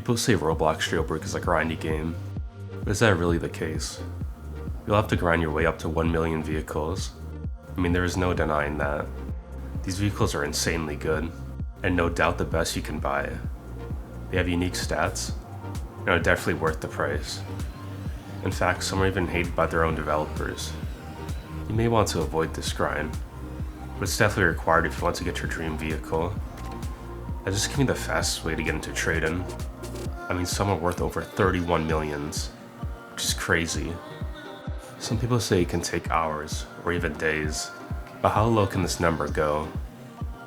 People say Roblox Jailbreak is a grindy game, but is that really the case? You'll have to grind your way up to 1 million vehicles. I mean, there is no denying that. These vehicles are insanely good, and no doubt the best you can buy. They have unique stats, and are definitely worth the price. In fact, some are even hated by their own developers. You may want to avoid this grind, but it's definitely required if you want to get your dream vehicle. That just gives me the fastest way to get into trading. I mean, some are worth over 31 millions, which is crazy. Some people say it can take hours or even days, but how low can this number go?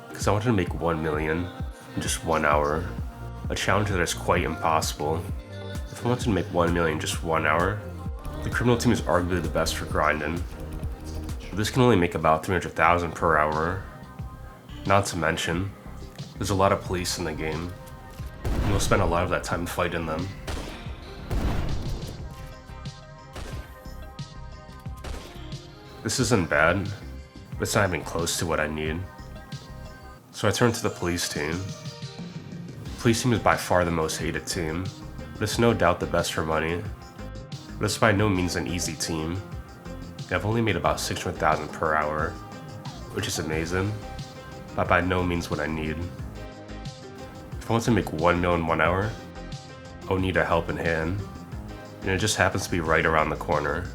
Because I wanted to make 1 million in just 1 hour, a challenge that is quite impossible. If I wanted to make 1 million in just 1 hour, the criminal team is arguably the best for grinding. But this can only make about 300,000 per hour. Not to mention, there's a lot of police in the game, and you'll spend a lot of that time fighting them. This isn't bad, but it's not even close to what I need. So I turned to the police team. The police team is by far the most hated team, but it's no doubt the best for money. But it's by no means an easy team. I've only made about 600,000 per hour, which is amazing, but by no means what I need. If I want to make 1 million in 1 hour, I'll need a helping hand, and it just happens to be right around the corner.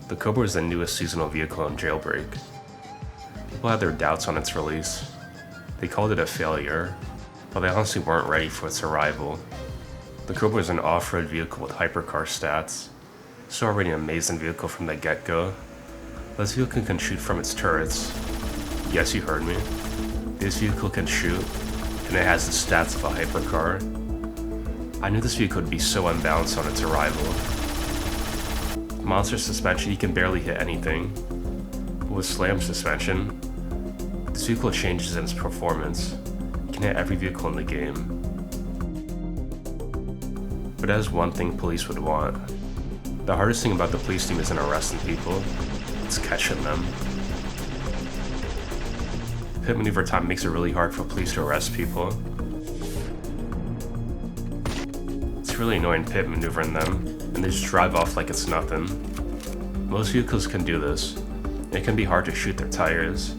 The Cobra is the newest seasonal vehicle in Jailbreak. People had their doubts on its release. They called it a failure, but they honestly weren't ready for its arrival. The Cobra is an off-road vehicle with hypercar stats. It's already an amazing vehicle from the get-go. This vehicle can shoot from its turrets. Yes, you heard me. This vehicle can shoot, and it has the stats of a hypercar. I knew this vehicle would be so unbalanced on its arrival. Monster suspension, you can barely hit anything. But with slam suspension, this vehicle changes in its performance. You can hit every vehicle in the game. But that is one thing police would want. The hardest thing about the police team isn't arresting people, it's catching them. Pit maneuver time makes it really hard for police to arrest people. It's really annoying pit maneuvering them, and they just drive off like it's nothing. Most vehicles can do this, and it can be hard to shoot their tires.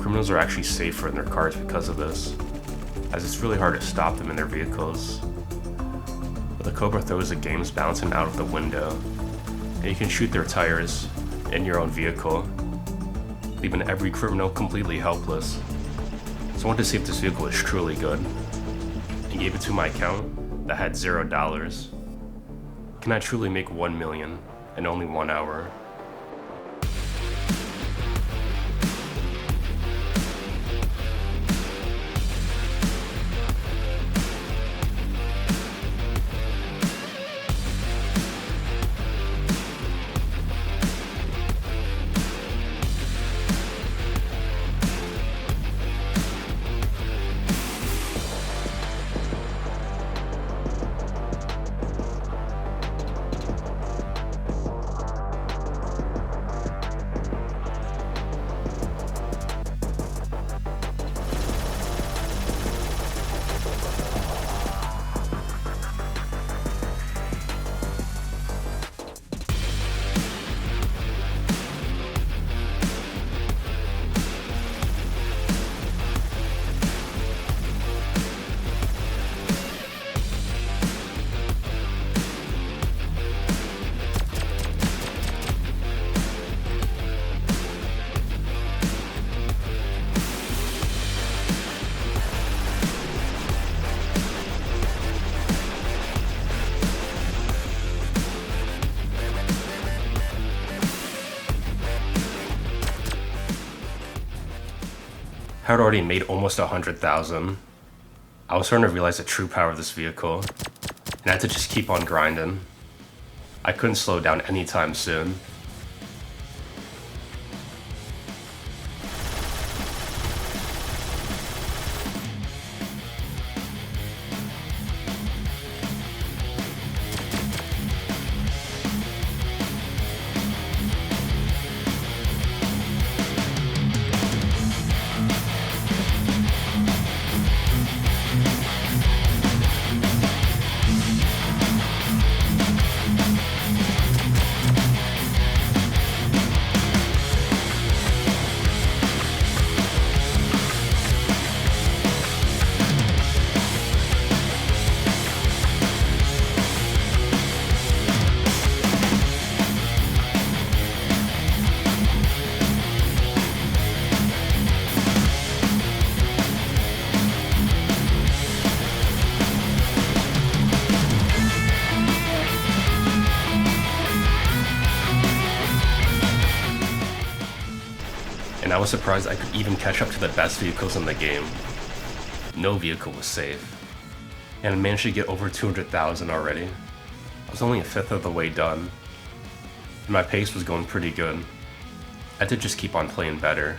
Criminals are actually safer in their cars because of this, as it's really hard to stop them in their vehicles. But the Cobra throws the game's bouncing out of the window, and you can shoot their tires in your own vehicle, leaving every criminal completely helpless. So I wanted to see if this vehicle is truly good, and gave it to my account that had $0. Can I truly make 1 million in only 1 hour? I had already made almost 100,000. I was starting to realize the true power of this vehicle, and I had to just keep on grinding. I couldn't slow down anytime soon. I was surprised I could even catch up to the best vehicles in the game. No vehicle was safe. And I managed to get over 200,000 already. I was only a fifth of the way done. And my pace was going pretty good. I had to just keep on playing better.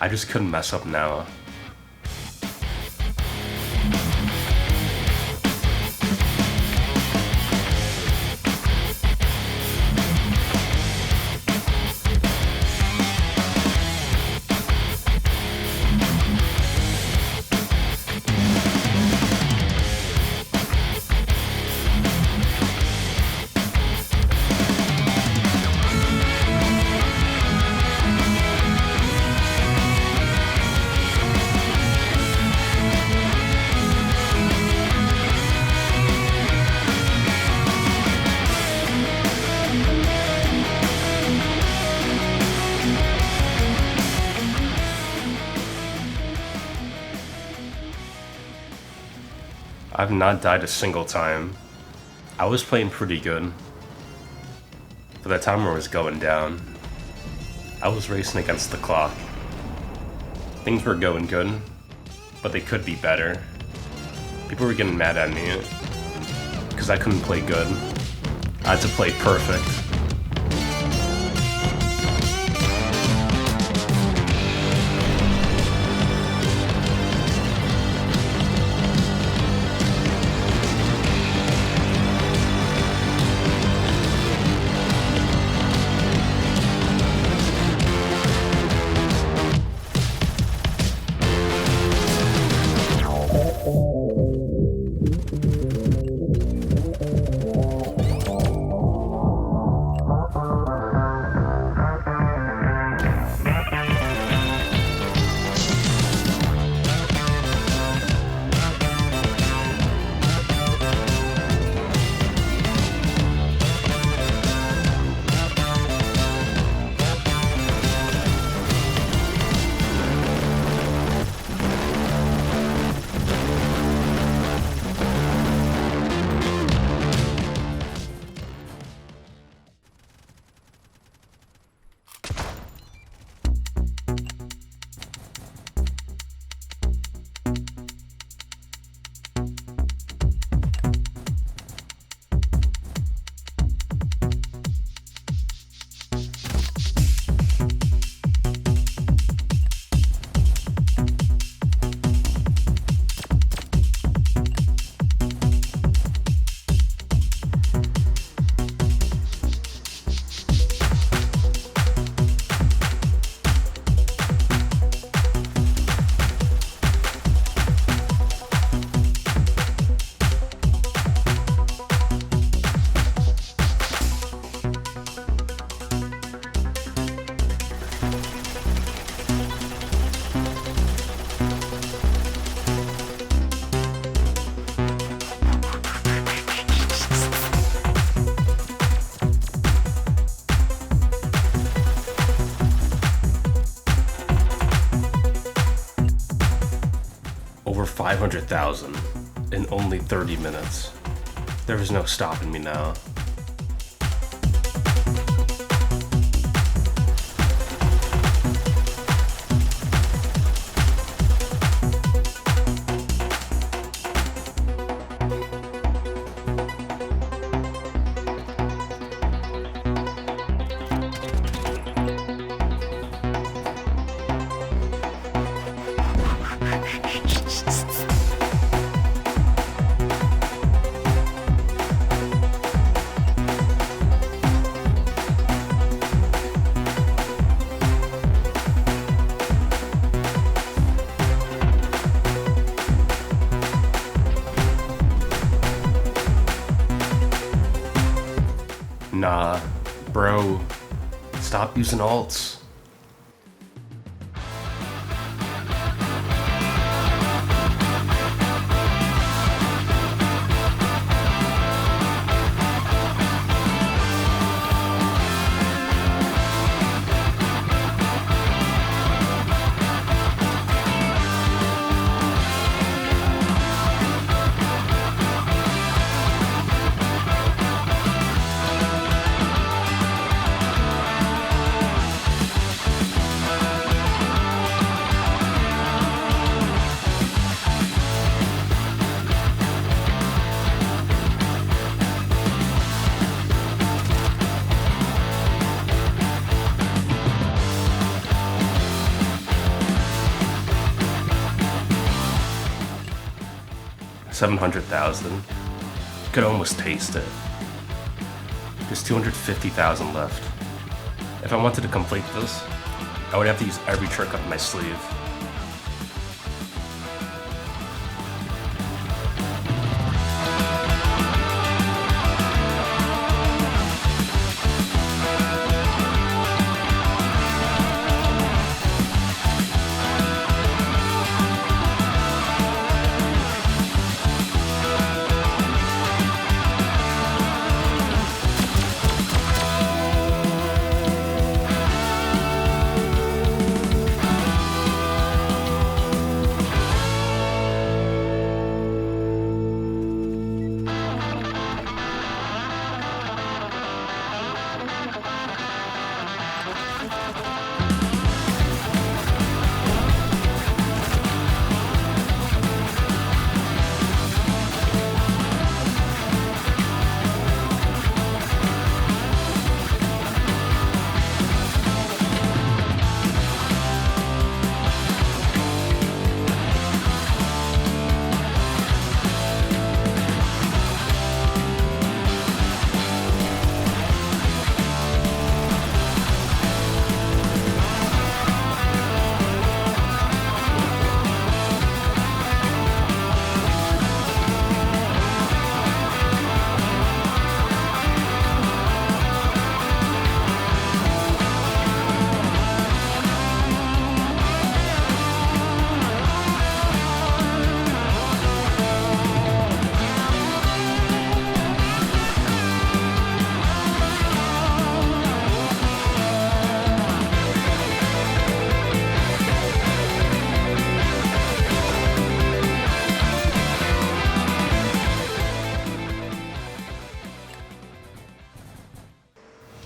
I just couldn't mess up now. I've not died a single time. I was playing pretty good. But the timer was going down. I was racing against the clock. Things were going good, but they could be better. People were getting mad at me because I couldn't play good. I had to play perfect. Over 500,000 in only 30 minutes. There was no stopping me now. Nah, bro, stop using alts. 700,000. Could almost taste it. There's 250,000 left. If I wanted to complete this, I would have to use every trick up my sleeve.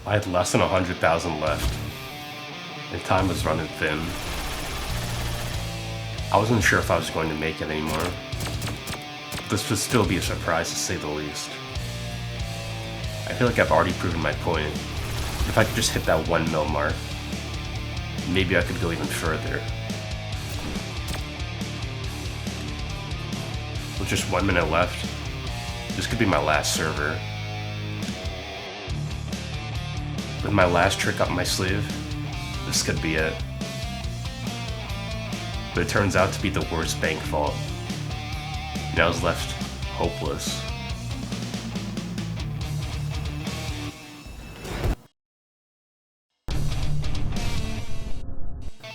I had less than 100,000 left, and time was running thin. I wasn't sure if I was going to make it anymore. This would still be a surprise to say the least. I feel like I've already proven my point. If I could just hit that 1 mil mark, maybe I could go even further. With just 1 minute left, this could be my last server. With my last trick up my sleeve, this could be it. But it turns out to be the worst bank vault, and I was left hopeless.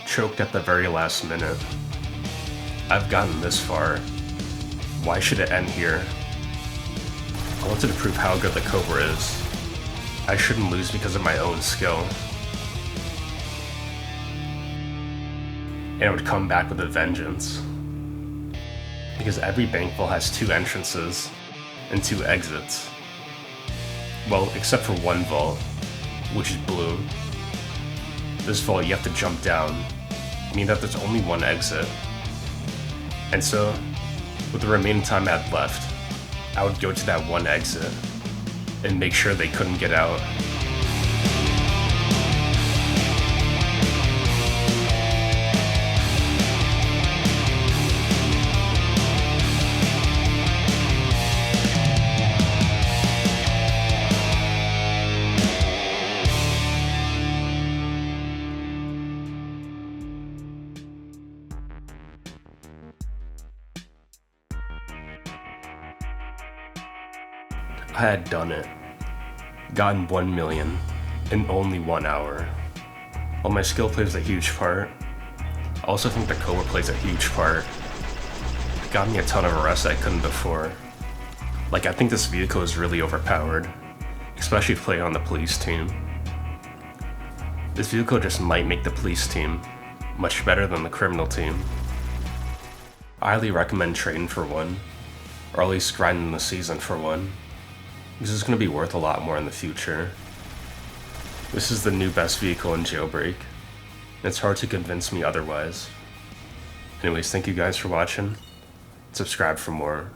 Choked at the very last minute. I've gotten this far. Why should it end here? I wanted to prove how good the Cobra is. I shouldn't lose because of my own skill. And I would come back with a vengeance. Because every bank vault has 2 entrances and 2 exits. Well, except for one vault, which is blue. This vault you have to jump down, meaning that there's only 1 exit. And so, with the remaining time I had left, I would go to that 1 exit and make sure they couldn't get out. I had done it. Gotten 1 million in only 1 hour. While my skill plays a huge part, I also think the Cobra plays a huge part. It got me a ton of arrests I couldn't before. Like, I think this vehicle is really overpowered, especially if playing on the police team. This vehicle just might make the police team much better than the criminal team. I highly recommend trading for one, or at least grinding the season for one, because it's going to be worth a lot more in the future. This is the new best vehicle in Jailbreak, and it's hard to convince me otherwise. Anyways, thank you guys for watching. Subscribe for more.